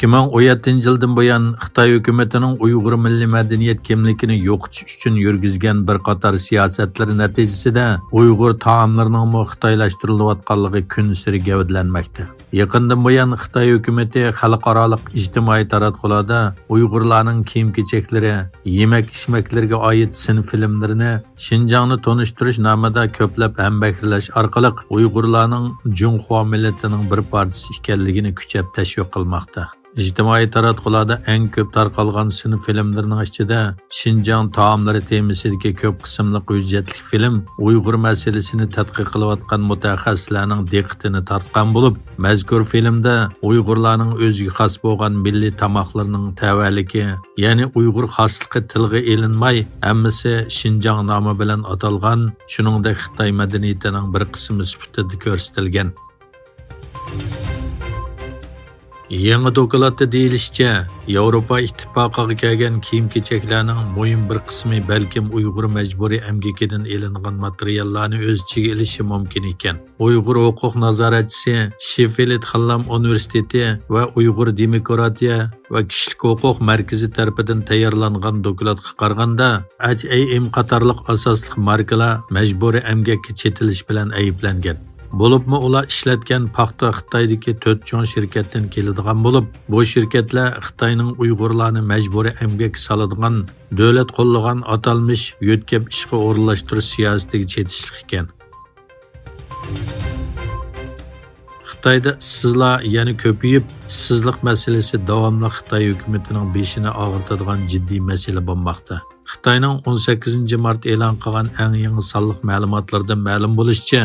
2017 yıldan buyan Xitoy hökumətinin Uyğur milli mədəniyyət kimligini yo'qotish uchun yurgizgan bir qator siyosatlari natijasida Uyğur taomlarining xitoylashtirilib kun sari gavdlanmoqda. Yaqindan buyan Xitoy hökuməti xalqaro ijtimoiy taratqularda Uyg'urlarning kiyim-kechaklari, yemak-ichmaklarga oid sin filmlarini Xinjiangni tonishtirish nomida ko'plab hambaklash orqali Uyg'urlarning Junxo millatining bir parchasi ekanligini kuchab tashviq qilmoqda. İctimai taratqularda eng ko'p tarqalgan sin filmlarining ichida Xinjiang taomlari temasidagi ko'p qismli hujjatli film Uyg'ur masalasini tadqiq qilayotgan mutaxassislarning diqqatini tortgan bo'lib, mazkur filmda Uyg'urlarning o'ziga xos bo'lgan milliy tamoqlarining tavalligi, ya'ni Uyg'ur xosligi tilga elinmay, hammasi Xinjiang nomi bilan atalgan, shuningdek Xitoy madaniyatining bir qismi sifatida ko'rsatilgan. Yangi dokladda deyilishicha, Yevropa ittifoqiga kelgan kiyim-kechaklarning muhim bir qismi balkim Uyg'ur majburiy emgakidan elingan materiallarni o'z ichiga olishi mumkin ekan. Uyg'ur huquq nazoratchisi Sheffield Hallam universiteti va Uyg'ur demokratiya va kishilik huquq markazi tarafidan tayyorlangan dokladga qaraganda, HAM qatorliq asosli markalar majburiy emgakka chetilish bilan ayblangan. Bo'libmi ular ishlatgan paxta Xitoydagi 4 chong shirkatdan keladigan bo'lib, bu shirkatlar Xitoyning Uyg'urlarni majburiy emgak soladigan, davlat qo'llagan atalmish yo'tkab ishga o'rinlashtirish siyosatiga chetishlik ekan. Xitoyda ishsizlar yana ko'payib, ishsizlik masalasi davomli Xitoy hukumatining beshini og'ritadigan jiddiy masala bo'lmoqda. Xitoyning 18 mart e'lon qilgan eng yangi sonliq ma'lumotlardan ma'lum bo'lishicha,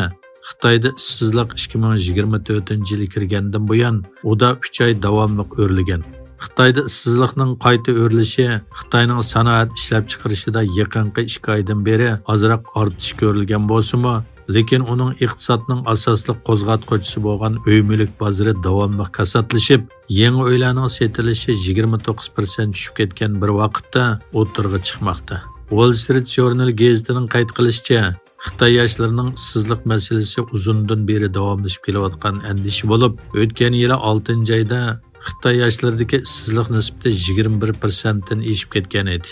Xitoyda ishsizlik 2024 yil kirgandan buyon uda 3 oy davomli o'rlagan. Xitoyda ishsizlikning qayta o'rlishi Xitoyning sanoat ishlab chiqarishida yaqinqi 2 oydan beri ozroq ortish ko'rilgan bo'lsa-mu, lekin uning iqtisodning asosli qo'zg'atuvchisi bo'lgan uy-mulk bozori davomli kasatlashib, yangi uylarning setilishi 29% tushib ketgan bir vaqtda o'tirg'i chiqmoqda. Wall Street Journal gazetining qayd qilishicha, Xitoy yoshlarining ishsizlik masalasi uzundan beri davomlashib kelayotgan andish bo'lib, o'tgan yili 6-oyda Xitoy yoshlaridagi ishsizlik nisbati 21% dan oshib ketgan edi.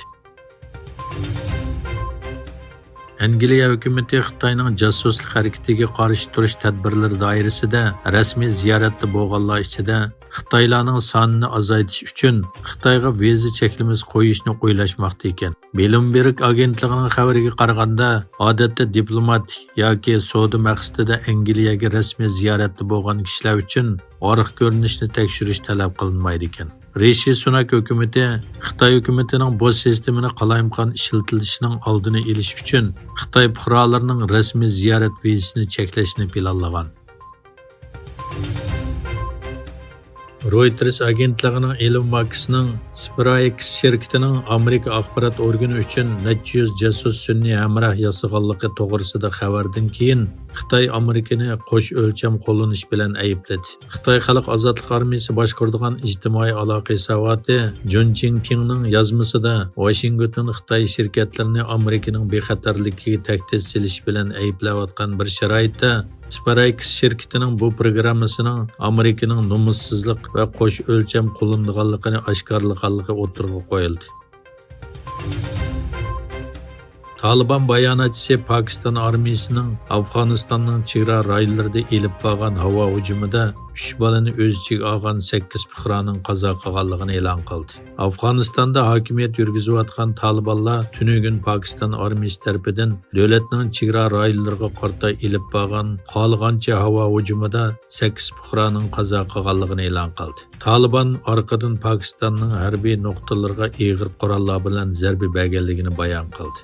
Angliya hukumati Xitoyning jasuslik harakatiga qarshi turish tadbirlari doirasida rasmiy ziyoratda bo'lganlar ichida Xitoylarning sonini azaytish uchun Xitoyga viza cheklimiz qo'yishni o'ylashmoqda ekan. Bloomberg agentligining xabariga qaraganda, odatda diplomatik yoki savdo maqsadida Angliyaga rasmiy ziyoratda bo'lgan kishilar uchun oriq ko'rinishni tekshirish talab qilinmaydi ekan. Rishi Sunak hukumati Xitoy hukumatining bu sistemini qalayimqon ishlatilishining oldini olish uchun Xitoy fuqarolarining rasmiy ziyorat vizasini cheklashni planlagan. Reuters agentligining Elon Muskning SpaceX shirkatining Amerika axborot organi uchun 400 jasus sun'iy hamroh yasaganligi to'g'risida xabardan keyin Xitoy Amerikani qo'sh o'lcham qo'llanish bilan aybladi. Xitoy Xalq ozodlik armiyasi boshqaradigan ijtimoiy aloqa hisoboti Jun Ching-Kingning yozmasida Washington Xitoy shirkatlarini Amerikaning bexatarligiga tahdid silish bilan ayblayotgan bir sharoitda SpaceX shirkatining bu programmasining Amerikaning nomussizlik va qo'sh o'lcham qo'llanganligini oshkorlaganligi o'tirg'i qo'yildi. Taliban bayonotchisi Pokiston armiyasining Afg'onistonning chegara rayonlarida elib borgan havo hujumida 3 bolani o'z ichiga olgan 8 fuqaroning qazo qilganligini e'lon qildi. Afg'onistonda hokimiyat yurgizayotgan Talibanlar tunugun Pokiston armiyasi tarafidan davlatning chegara rayonlariga qarata elib borgan qolgancha havo hujumida 8 fuqaroning qazo qilganligini e'lon qildi. Taliban orqadan Pokistonning harbiy nuqtalariga og'ir qurollar bilan zarba berganligini bayon qildi.